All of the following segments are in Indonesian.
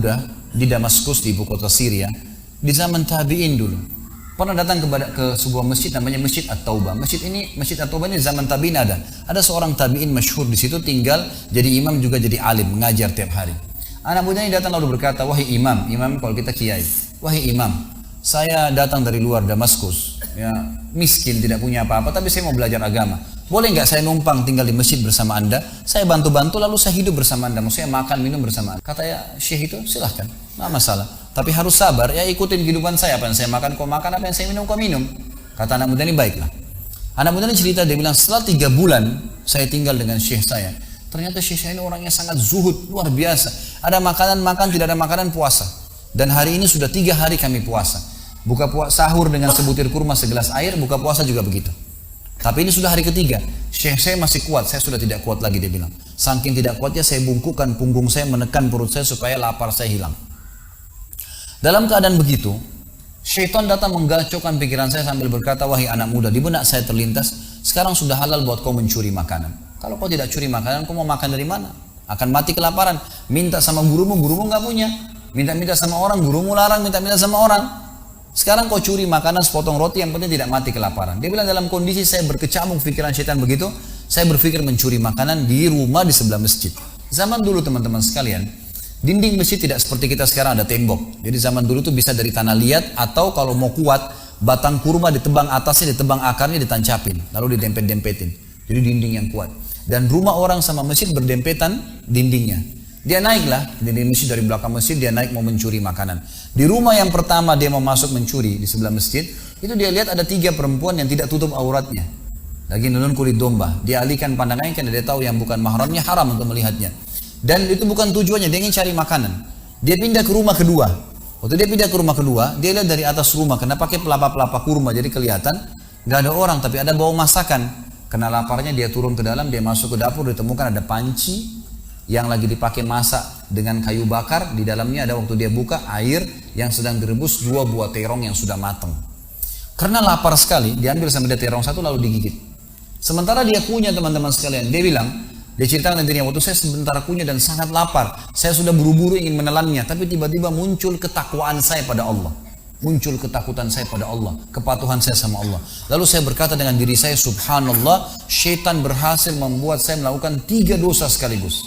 muda di Damaskus, di ibu kota Syria, di zaman tabi'in dulu. Pernah datang ke sebuah masjid namanya Masjid At-Taubah. Masjid At-Taubah ini zaman tabi'in ada. Ada seorang tabi'in masyhur di situ, tinggal jadi imam juga jadi alim, mengajar tiap hari. Anak muda ini datang lalu berkata, wahai imam kalau kita kiai, wahai imam, saya datang dari luar Damaskus, ya, miskin, tidak punya apa-apa, tapi saya mau belajar agama. Boleh nggak saya numpang tinggal di masjid bersama anda? Saya bantu-bantu lalu saya hidup bersama anda. Maksudnya makan minum bersama anda. Kata ya syekh itu silahkan, nggak masalah. Tapi harus sabar, ya ikutin kehidupan saya. Apa yang saya makan kau makan, apa yang saya minum kau minum. Kata anak muda ini, baiklah. Anak muda ini cerita, dia bilang setelah 3 bulan saya tinggal dengan syekh saya. Ternyata syekh saya ini orangnya sangat zuhud, luar biasa. Ada makanan makan, tidak ada makanan puasa. Dan hari ini sudah 3 hari kami puasa. Buka sahur dengan sebutir kurma segelas air, buka puasa juga begitu. Tapi ini sudah hari ketiga, syekh saya masih kuat, saya sudah tidak kuat lagi, dia bilang. Saking tidak kuatnya saya bungkukkan punggung saya, menekan perut saya supaya lapar saya hilang. Dalam keadaan begitu, syaitan datang menggacaukan pikiran saya sambil berkata, wahai anak muda, di benak saya terlintas, sekarang sudah halal buat kau mencuri makanan. Kalau kau tidak curi makanan, kau mau makan dari mana? Akan mati kelaparan. Minta sama gurumu nggak punya. Minta-minta sama orang, gurumu larang, minta-minta sama orang. Sekarang kau curi makanan sepotong roti, yang penting tidak mati kelaparan. Dia bilang dalam kondisi saya berkecamuk pikiran syaitan begitu, saya berpikir mencuri makanan di rumah di sebelah masjid. Zaman dulu teman-teman sekalian, dinding masjid tidak seperti kita sekarang ada tembok. Jadi zaman dulu tuh bisa dari tanah liat, atau kalau mau kuat, batang kurma ditebang atasnya, ditebang akarnya, ditancapin, lalu didempet-dempetin. Jadi dinding yang kuat. Dan rumah orang sama masjid berdempetan dindingnya. Dia naiklah dinding masjid, dari belakang masjid dia naik mau mencuri makanan. Di rumah yang pertama dia mau masuk mencuri di sebelah masjid, itu dia lihat ada 3 perempuan yang tidak tutup auratnya, lagi nunun kulit domba. Dia alihkan pandangannya karena dia tahu yang bukan mahramnya haram untuk melihatnya. Dan itu bukan tujuannya, dia ingin cari makanan. Dia pindah ke rumah kedua. Waktu dia pindah ke rumah kedua, dia lihat dari atas rumah kena pakai pelapa-pelapa kurma, jadi kelihatan nggak ada orang, tapi ada bau masakan. Kena laparnya dia turun ke dalam, dia masuk ke dapur, ditemukan ada panci yang lagi dipakai masak dengan kayu bakar. Di dalamnya ada, waktu dia buka, air yang sedang direbus 2 buah terong yang sudah matang. Karena lapar sekali, diambil sama dia terong 1 lalu digigit. Sementara dia kunyah teman-teman sekalian, dia bilang, dia ceritakan nantinya, waktu saya sebentar kunyah dan sangat lapar, saya sudah buru-buru ingin menelannya, tapi tiba-tiba muncul ketakwaan saya pada Allah. Muncul ketakutan saya pada Allah, kepatuhan saya sama Allah. Lalu saya berkata dengan diri saya, subhanallah, syaitan berhasil membuat saya melakukan 3 dosa sekaligus.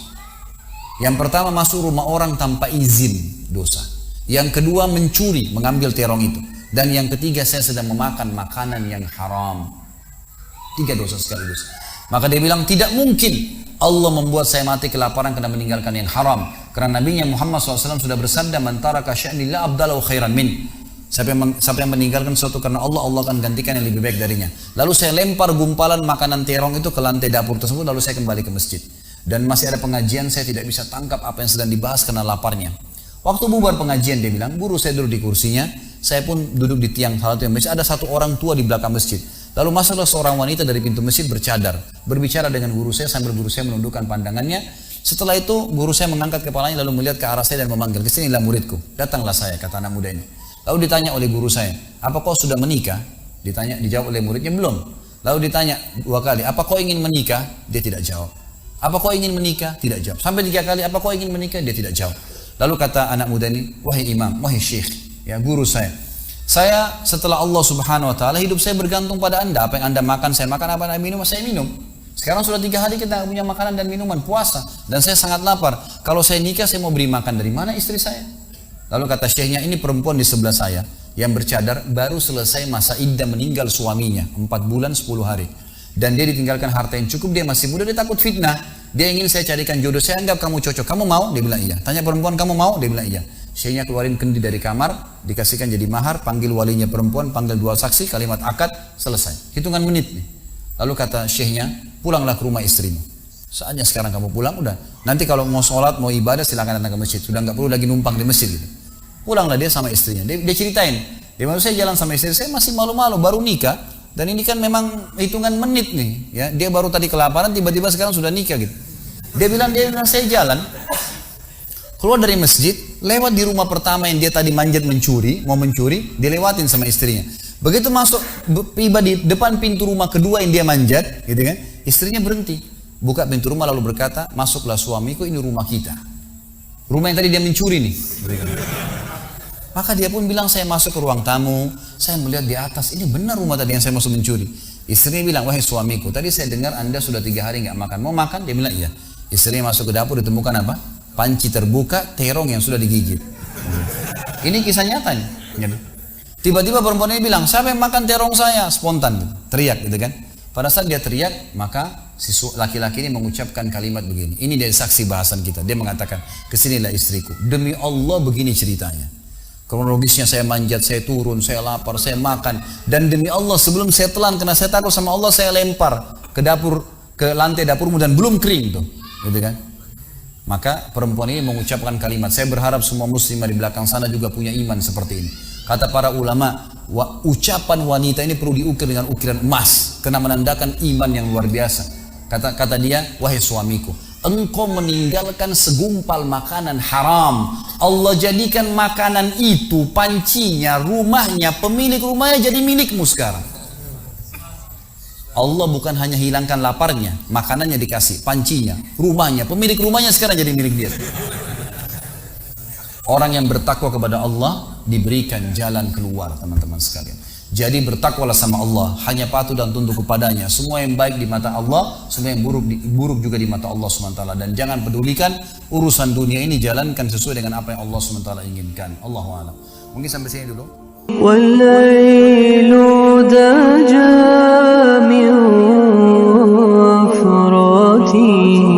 Yang pertama, masuk rumah orang tanpa izin, dosa. Yang kedua, mencuri, mengambil terong itu. Dan yang ketiga, saya sedang memakan makanan yang haram. 3 dosa sekaligus. Maka dia bilang, tidak mungkin Allah membuat saya mati kelaparan karena meninggalkan yang haram. Karena Nabi Muhammad SAW sudah bersabda, man taraka sya'ni la abdalahu khairan min. Siapa yang meninggalkan sesuatu karena Allah, Allah akan gantikan yang lebih baik darinya. Lalu saya lempar gumpalan makanan terong itu ke lantai dapur tersebut, lalu saya kembali ke masjid. Dan masih ada pengajian, saya tidak bisa tangkap apa yang sedang dibahas karena laparnya. Waktu bubar pengajian, dia bilang, guru saya duduk di kursinya, saya pun duduk di tiang salah satu masjid. Ada satu orang tua di belakang masjid. Lalu masuklah seorang wanita dari pintu masjid bercadar, berbicara dengan guru saya sambil guru saya menundukkan pandangannya. Setelah itu guru saya mengangkat kepalanya lalu melihat ke arah saya dan memanggil, kesinilah muridku. Datanglah saya, kata anak muda ini. Lalu ditanya oleh guru saya, apa kau sudah menikah? Dijawab oleh muridnya, belum. Lalu ditanya 2 kali, apa kau ingin menikah? Dia tidak jawab. Apa kau ingin menikah? Tidak jawab. Sampai 3 kali, apa kau ingin menikah? Dia tidak jawab. Lalu kata anak muda ini, wahai imam, wahai syekh, ya guru saya setelah Allah subhanahu wa ta'ala, hidup saya bergantung pada anda. Apa yang anda makan, saya makan. Apa yang anda minum, saya minum. Sekarang sudah 3 hari kita punya makanan dan minuman, puasa. Dan saya sangat lapar. Kalau saya nikah, saya mau beri makan dari mana istri saya? Lalu kata syekhnya, ini perempuan di sebelah saya yang bercadar, baru selesai masa iddah meninggal suaminya, 4 bulan 10 hari. Dan dia ditinggalkan harta yang cukup, dia masih muda, dia takut fitnah. Dia ingin saya carikan jodoh, saya anggap kamu cocok. Kamu mau? Dia bilang iya. Tanya perempuan, kamu mau? Dia bilang iya. Syekhnya keluarin kendi dari kamar, dikasihkan jadi mahar, panggil walinya perempuan, panggil 2 saksi, kalimat akad, selesai. Hitungan menit nih. Lalu kata syekhnya, pulanglah ke rumah istrimu. Saatnya sekarang kamu pulang, udah. Nanti kalau mau sholat, mau ibadah, silakan datang ke masjid. Sudah nggak perlu lagi numpang di masjid gitu. Pulanglah dia sama istrinya. Dia ceritain. Dia maksud saya jalan sama istri, saya masih malu-malu, baru nikah. Dan ini kan memang hitungan menit nih, ya. Dia baru tadi kelaparan, tiba-tiba sekarang sudah nikah gitu. Dia bilang saya jalan, keluar dari masjid, lewat di rumah pertama yang dia tadi manjat mencuri, mau mencuri, dia lewatin sama istrinya. Begitu masuk, tiba di depan pintu rumah kedua yang dia manjat, gitu kan? Istrinya berhenti, buka pintu rumah lalu berkata, masuklah suamiku, ini rumah kita. Rumah yang tadi dia mencuri nih. Maka dia pun bilang, saya masuk ke ruang tamu, saya melihat di atas, ini benar rumah tadi yang saya masuk mencuri. Istrinya bilang, wahai suamiku, tadi saya dengar Anda sudah 3 hari nggak makan. Mau makan? Dia bilang, iya. Istrinya masuk ke dapur, ditemukan apa? Panci terbuka, terong yang sudah digigit. Ini kisah nyatanya. Tiba-tiba perempuan ini bilang, siapa yang makan terong saya? Spontan, teriak gitu kan. Pada saat dia teriak, maka si laki-laki ini mengucapkan kalimat begini. Ini dari saksi bahasan kita. Dia mengatakan, kesinilah istriku. Demi Allah begini ceritanya. Kronologisnya saya manjat, saya turun, saya lapar, saya makan. Dan demi Allah sebelum saya telan, karena saya takut sama Allah, saya lempar ke dapur, ke lantai dapurmu dan belum kering tuh. Gitu kan. Maka perempuan ini mengucapkan kalimat, saya berharap semua muslimah di belakang sana juga punya iman seperti ini. Kata para ulama, ucapan wanita ini perlu diukir dengan ukiran emas, karena menandakan iman yang luar biasa. Kata dia, wahai suamiku, engkau meninggalkan segumpal makanan haram. Allah jadikan makanan itu, pancinya, rumahnya, pemilik rumahnya jadi milikmu sekarang. Allah bukan hanya hilangkan laparnya, makanannya dikasih, pancinya, rumahnya, pemilik rumahnya sekarang jadi milik dia. Orang yang bertakwa kepada Allah diberikan jalan keluar, teman-teman sekalian. Jadi bertakwalah sama Allah, hanya patuh dan tunduk kepadanya. Semua yang baik di mata Allah, semua yang buruk juga di mata Allah SWT. Dan jangan pedulikan urusan dunia ini, jalankan sesuai dengan apa yang Allah SWT inginkan. Allahu a'lam. Mungkin sampai sini dulu. وَاللَّيْلُ دَجَى مِنْ فَرَاتِهِ